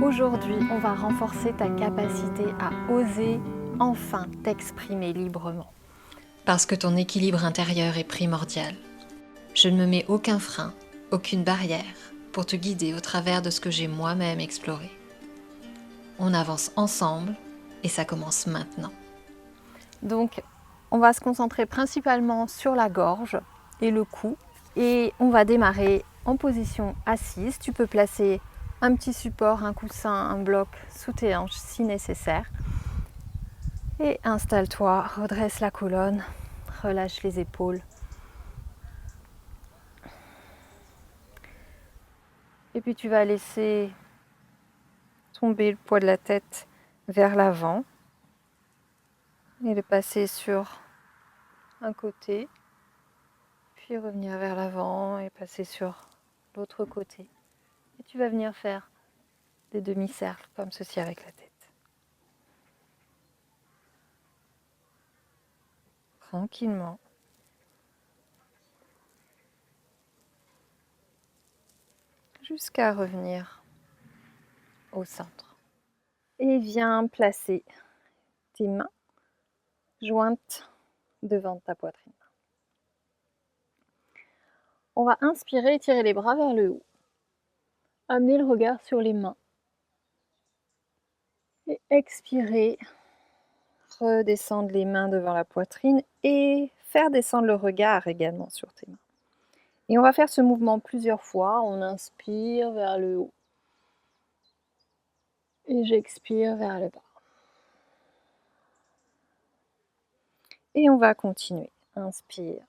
Aujourd'hui, on va renforcer ta capacité à oser enfin t'exprimer librement. Parce que ton équilibre intérieur est primordial. Je ne me mets aucun frein, aucune barrière pour te guider au travers de ce que j'ai moi-même exploré. On avance ensemble et ça commence maintenant. Donc, on va se concentrer principalement sur la gorge et le cou. Et on va démarrer en position assise. Tu peux placer un petit support, un coussin, un bloc sous tes hanches si nécessaire. Et installe-toi, redresse la colonne, relâche les épaules. Et puis tu vas laisser tomber le poids de la tête vers l'avant et le passer sur un côté, puis revenir vers l'avant et passer sur l'autre côté. Et tu vas venir faire des demi-cercles comme ceci avec la tête. Tranquillement. Jusqu'à revenir au centre. Et viens placer tes mains jointes devant ta poitrine. On va inspirer et tirer les bras vers le haut. Amener le regard sur les mains. Et expirer, redescendre les mains devant la poitrine et faire descendre le regard également sur tes mains. Et on va faire ce mouvement plusieurs fois. On inspire vers le haut. Et j'expire vers le bas. Et on va continuer. Inspire.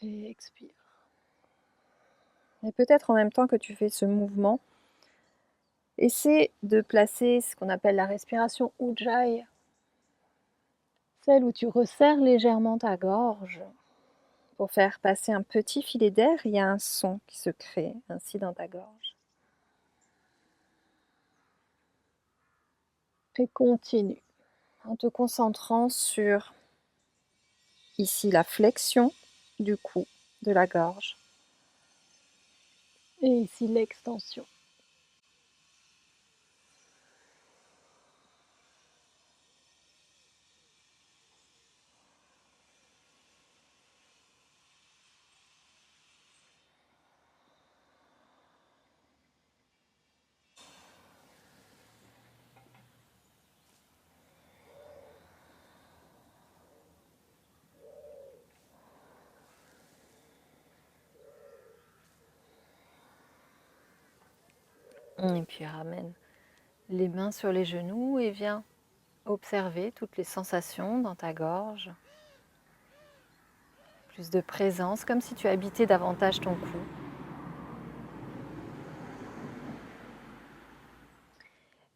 Et expire. Et peut-être en même temps que tu fais ce mouvement, essaie de placer ce qu'on appelle la respiration Ujjayi, celle où tu resserres légèrement ta gorge. Pour faire passer un petit filet d'air, il y a un son qui se crée ainsi dans ta gorge. Et continue en te concentrant sur ici la flexion du cou, de la gorge. Et ici l'extension. Et puis ramène les mains sur les genoux et viens observer toutes les sensations dans ta gorge. Plus de présence, comme si tu habitais davantage ton cou.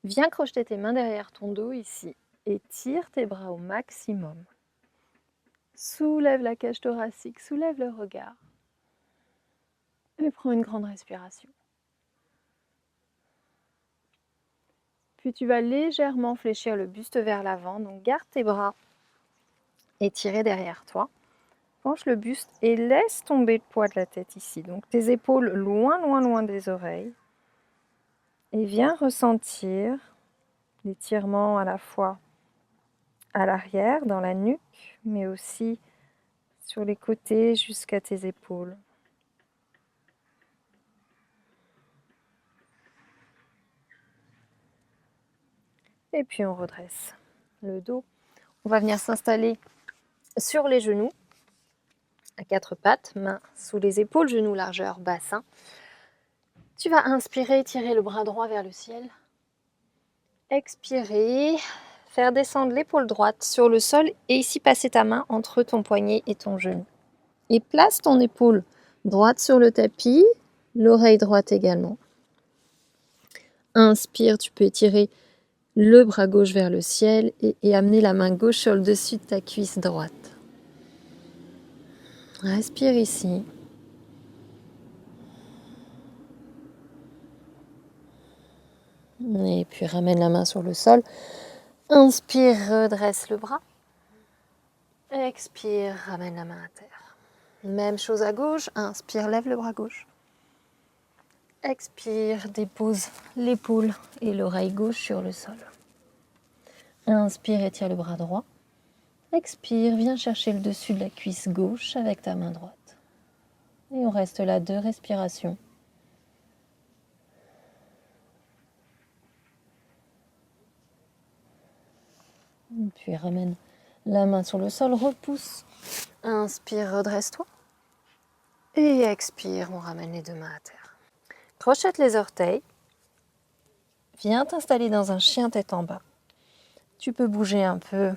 Viens crocheter tes mains derrière ton dos ici et tire tes bras au maximum. Soulève la cage thoracique, soulève le regard. Et prends une grande respiration. Puis tu vas légèrement fléchir le buste vers l'avant, donc garde tes bras étirés derrière toi. Penche le buste et laisse tomber le poids de la tête ici. Donc tes épaules loin, loin, loin des oreilles. Et viens ressentir l'étirement à la fois à l'arrière, dans la nuque, mais aussi sur les côtés jusqu'à tes épaules. Et puis on redresse le dos. On va venir s'installer sur les genoux, à quatre pattes, mains sous les épaules, genoux largeur bassin. Tu vas inspirer, tirer le bras droit vers le ciel. Expirer, faire descendre l'épaule droite sur le sol et ici passer ta main entre ton poignet et ton genou. Et place ton épaule droite sur le tapis, l'oreille droite également. Inspire, tu peux étirer le bras gauche vers le ciel et amener la main gauche sur le dessus de ta cuisse droite. Respire ici. Et puis ramène la main sur le sol. Inspire, redresse le bras. Expire, ramène la main à terre. Même chose à gauche. Inspire, lève le bras gauche. Expire, dépose l'épaule et l'oreille gauche sur le sol. Inspire, étire le bras droit. Expire, viens chercher le dessus de la cuisse gauche avec ta main droite. Et on reste là 2 respirations. Puis ramène la main sur le sol, repousse. Inspire, redresse-toi. Et expire, on ramène les 2 mains à terre. Crochette les orteils. Viens t'installer dans un chien tête en bas. Tu peux bouger un peu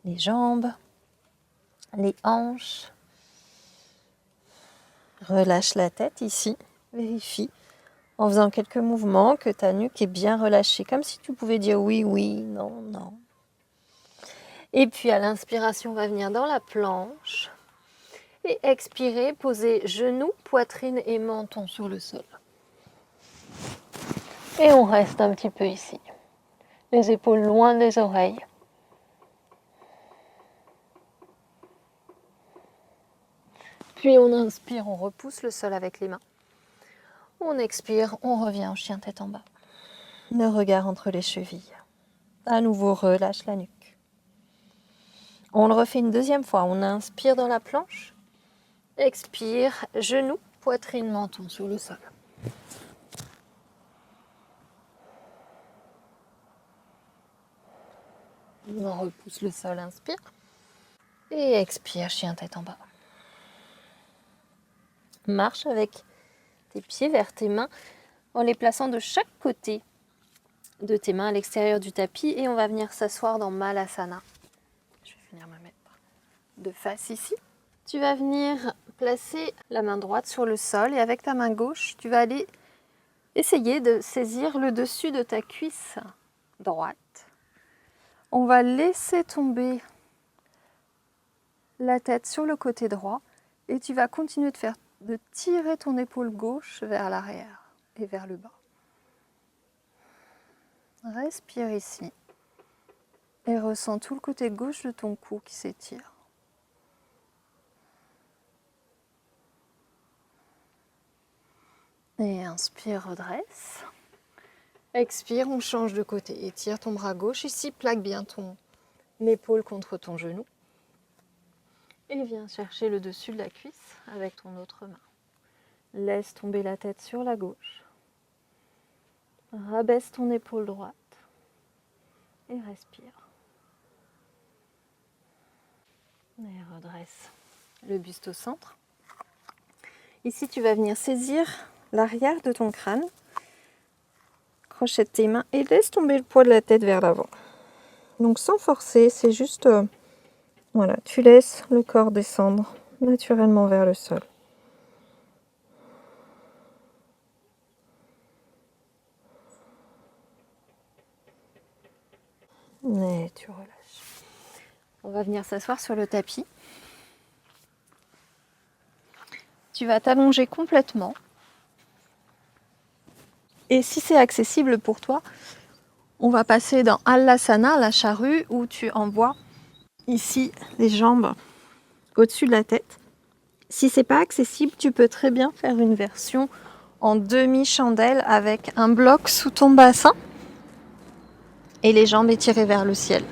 les jambes, les hanches. Relâche la tête ici. Vérifie en faisant quelques mouvements que ta nuque est bien relâchée, comme si tu pouvais dire oui, oui, non, non. Et puis à l'inspiration, on va venir dans la planche. Et expirer, poser genoux, poitrine et menton sur le sol. Et on reste un petit peu ici. Les épaules loin des oreilles. Puis on inspire, on repousse le sol avec les mains. On expire, on revient au chien tête en bas. Le regard entre les chevilles. À nouveau, relâche la nuque. On le refait une deuxième fois. On inspire dans la planche. Expire, genoux, poitrine, menton sur le sol. On repousse le sol, inspire. Et expire, chien tête en bas. Marche avec tes pieds vers tes mains en les plaçant de chaque côté de tes mains à l'extérieur du tapis. Et on va venir s'asseoir dans Malasana. Je vais venir me mettre de face ici. Tu vas venir placer la main droite sur le sol et avec ta main gauche, tu vas aller essayer de saisir le dessus de ta cuisse droite. On va laisser tomber la tête sur le côté droit et tu vas continuer de tirer ton épaule gauche vers l'arrière et vers le bas. Respire ici et ressens tout le côté gauche de ton cou qui s'étire. Et inspire, redresse. Expire, on change de côté. Étire ton bras gauche. Ici, plaque bien ton épaule contre ton genou. Et viens chercher le dessus de la cuisse avec ton autre main. Laisse tomber la tête sur la gauche. Rabaisse ton épaule droite. Et respire. Et redresse le buste au centre. Ici, tu vas venir saisir l'arrière de ton crâne. Crochette tes mains et laisse tomber le poids de la tête vers l'avant. Donc sans forcer, c'est juste, voilà, tu laisses le corps descendre naturellement vers le sol. Et tu relâches. On va venir s'asseoir sur le tapis. Tu vas t'allonger complètement. Et si c'est accessible pour toi, on va passer dans Halasana, la charrue, où tu envoies ici les jambes au-dessus de la tête. Si c'est pas accessible, tu peux très bien faire une version en demi-chandelle avec un bloc sous ton bassin et les jambes étirées vers le ciel.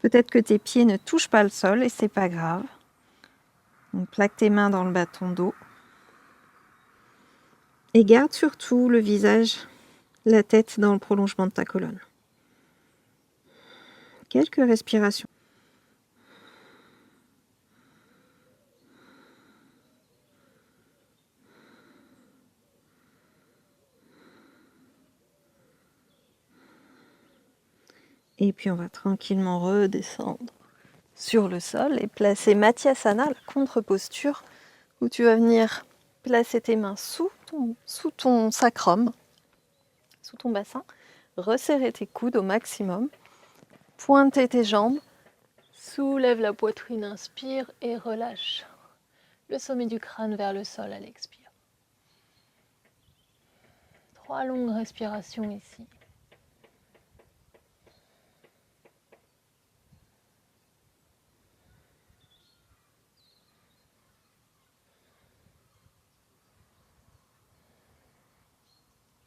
Peut-être que tes pieds ne touchent pas le sol et c'est pas grave. Donc plaque tes mains dans le bas de ton dos. Et garde surtout le visage, la tête dans le prolongement de ta colonne. Quelques respirations. Et puis on va tranquillement redescendre sur le sol et placer Matyasana, la contre-posture, où tu vas venir placer tes mains sous ton sacrum, sous ton bassin, resserrer tes coudes au maximum, pointer tes jambes, soulève la poitrine, inspire et relâche le sommet du crâne vers le sol à l'expire. 3 longues respirations ici.